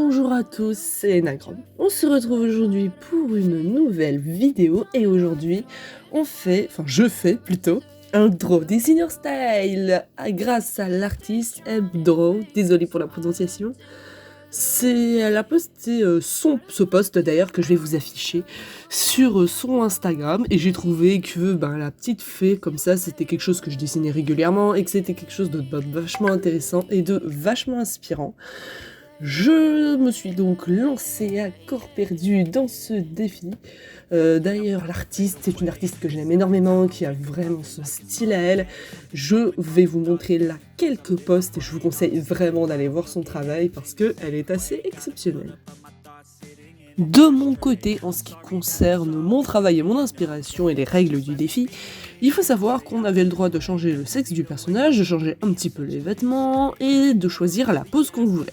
Bonjour à tous, c'est Nagram. On se retrouve aujourd'hui pour une nouvelle vidéo et aujourd'hui je fais plutôt un draw designer style grâce à l'artiste Ebdraw, désolé pour la prononciation. Elle a posté ce post d'ailleurs que je vais vous afficher sur son Instagram et j'ai trouvé que la petite fée comme ça c'était quelque chose que je dessinais régulièrement et que c'était quelque chose de vachement intéressant et de vachement inspirant. Je me suis donc lancée à corps perdu dans ce défi. D'ailleurs, l'artiste, c'est une artiste que j'aime énormément, qui a vraiment ce style à elle. Je vais vous montrer là quelques posts et je vous conseille vraiment d'aller voir son travail parce qu'elle est assez exceptionnelle. De mon côté, en ce qui concerne mon travail et mon inspiration et les règles du défi, il faut savoir qu'on avait le droit de changer le sexe du personnage, de changer un petit peu les vêtements et de choisir la pose qu'on voulait.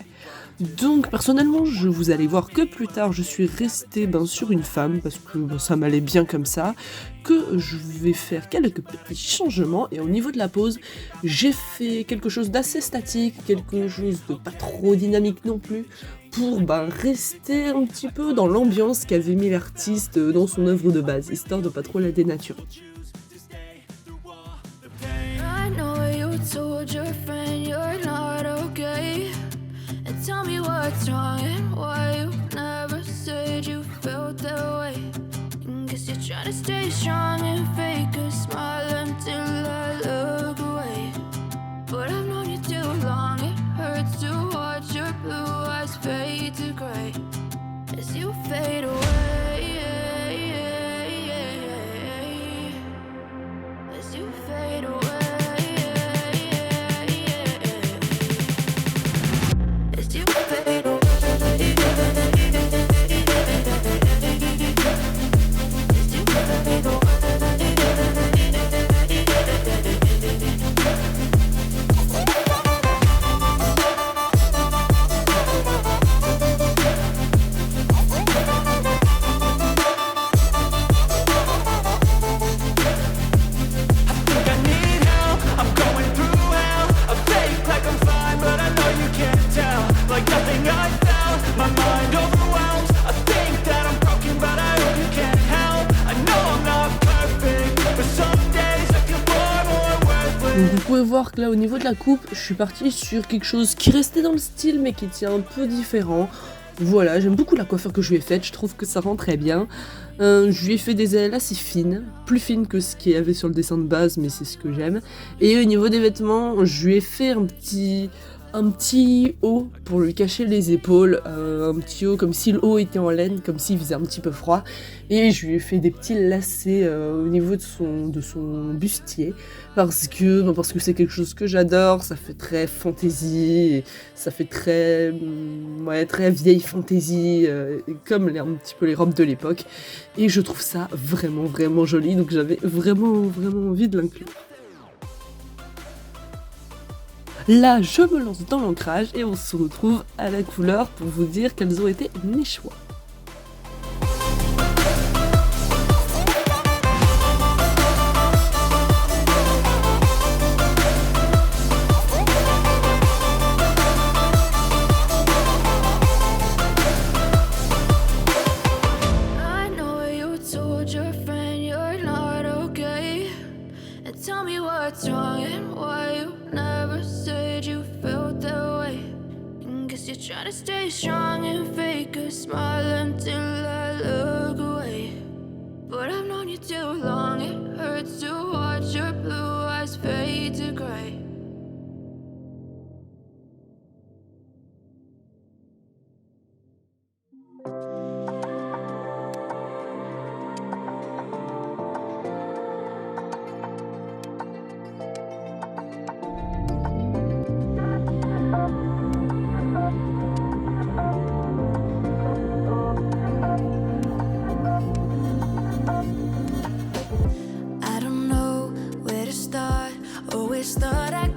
Donc personnellement, vous allez voir que plus tard je suis restée sur une femme parce que ça m'allait bien comme ça, que je vais faire quelques petits changements et au niveau de la pose, j'ai fait quelque chose d'assez statique, quelque chose de pas trop dynamique non plus, pour rester un petit peu dans l'ambiance qu'avait mis l'artiste dans son œuvre de base, histoire de pas trop la dénaturer. Tell me what's wrong and why you never said you felt that way. Guess you're trying to stay strong and fake a smile until I look away. But I've known you too long, it hurts to watch your blue eyes fade to gray as you fade away. As you fade away. Donc vous pouvez voir que là au niveau de la coupe, je suis partie sur quelque chose qui restait dans le style mais qui était un peu différent. Voilà, j'aime beaucoup la coiffure que je lui ai faite, je trouve que ça rend très bien. Je lui ai fait des ailes assez fines, plus fines que ce qu'il y avait sur le dessin de base, mais c'est ce que j'aime. Et au niveau des vêtements, je lui ai fait un petit haut pour lui cacher les épaules, un petit haut comme si le haut était en laine, comme s'il faisait un petit peu froid, et je lui ai fait des petits lacets au niveau de son bustier, parce que c'est quelque chose que j'adore, ça fait très fantaisie, ça fait très vieille fantaisie, comme un petit peu les robes de l'époque, et je trouve ça vraiment vraiment joli, donc j'avais vraiment envie de l'inclure. Là, je me lance dans l'ancrage et on se retrouve à la couleur pour vous dire quels ont été mes choix. Tell me what's wrong and why you never said you felt that way. Guess you're trying to stay strong and fake a smile until I look away. But I've known you too long, it hurts to watch your blue eyes fade to gray. Always thought I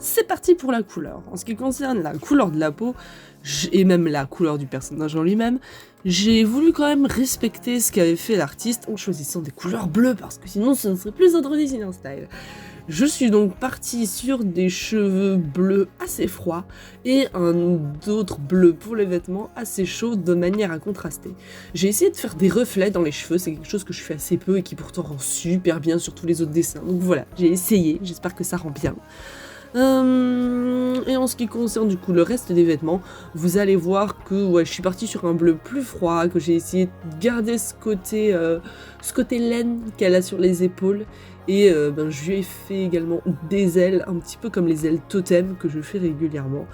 c'est parti pour la couleur. En ce qui concerne la couleur de la peau, et même la couleur du personnage en lui-même, j'ai voulu quand même respecter ce qu'avait fait l'artiste en choisissant des couleurs bleues, parce que sinon ce ne serait plus un Draw Designer Style. Je suis donc partie sur des cheveux bleus assez froids et d'autres bleus pour les vêtements assez chauds de manière à contraster. J'ai essayé de faire des reflets dans les cheveux, c'est quelque chose que je fais assez peu et qui pourtant rend super bien sur tous les autres dessins. Donc voilà, j'ai essayé, j'espère que ça rend bien. Et en ce qui concerne du coup le reste des vêtements, vous allez voir que je suis partie sur un bleu plus froid, que j'ai essayé de garder ce côté laine qu'elle a sur les épaules. Et je lui ai fait également des ailes, un petit peu comme les ailes totem que je fais régulièrement.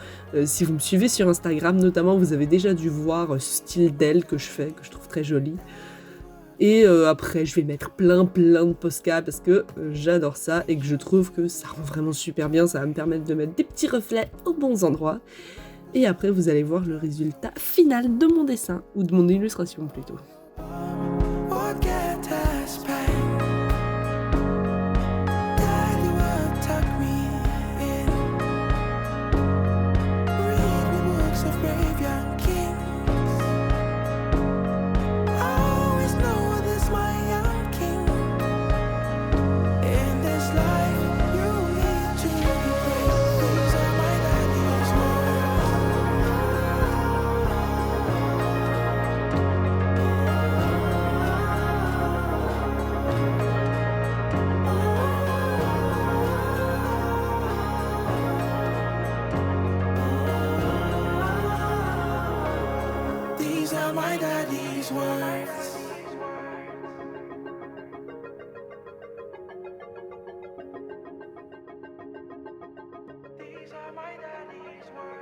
Si vous me suivez sur Instagram notamment, vous avez déjà dû voir ce style d'ailes que je fais, que je trouve très joli. Et après, je vais mettre plein de Posca parce que j'adore ça et que je trouve que ça rend vraiment super bien. Ça va me permettre de mettre des petits reflets aux bons endroits. Et après, vous allez voir le résultat final de mon dessin, ou de mon illustration plutôt. My daddy's words. These are my daddy's words.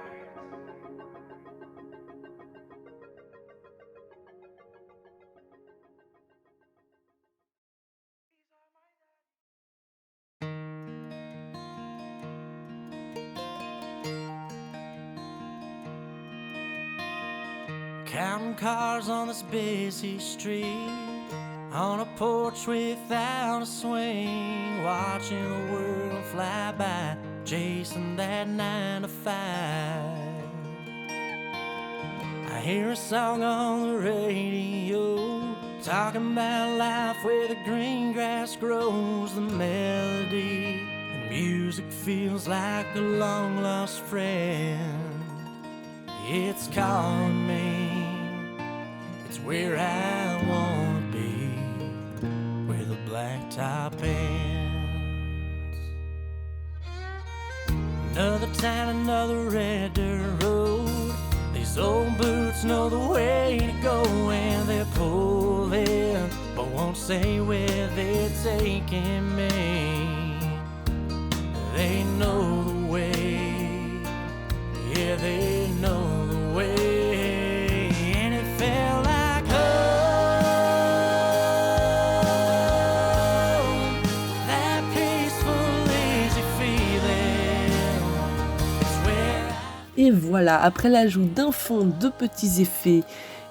Counting cars on this busy street, on a porch without a swing, watching the world fly by, chasing that 9 to 5. I hear a song on the radio, talking about life where the green grass grows, the melody and music feels like a long lost friend. It's calling me, it's where I wanna be, where the blacktop ends. Another town, another red dirt road. These old boots know the way to go, and they're pulling, but won't say where they're taking me. They know the way, yeah, they know the way, and it felt like home, that peaceful, easy feeling. It's where Et voilà, après l'ajout d'un fond, de petits effets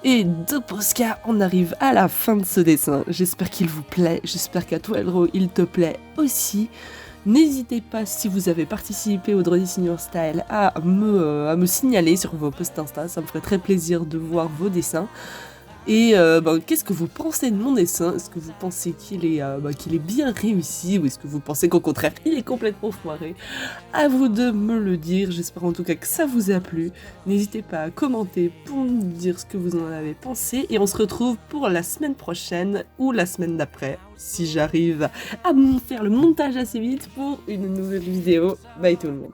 et de Posca, on arrive à la fin de ce dessin. J'espère qu'il vous plaît, j'espère qu'à toi Eldro il te plaît aussi. N'hésitez pas, si vous avez participé au Draw Designer Style, à me signaler sur vos posts Insta, ça me ferait très plaisir de voir vos dessins. Et qu'est-ce que vous pensez de mon dessin? Est-ce que vous pensez qu'il est bien réussi, ou est-ce que vous pensez qu'au contraire il est complètement foiré? À vous de me le dire, j'espère en tout cas que ça vous a plu. N'hésitez pas à commenter pour me dire ce que vous en avez pensé, et on se retrouve pour la semaine prochaine ou la semaine d'après, si j'arrive à faire le montage assez vite pour une nouvelle vidéo. Bye tout le monde.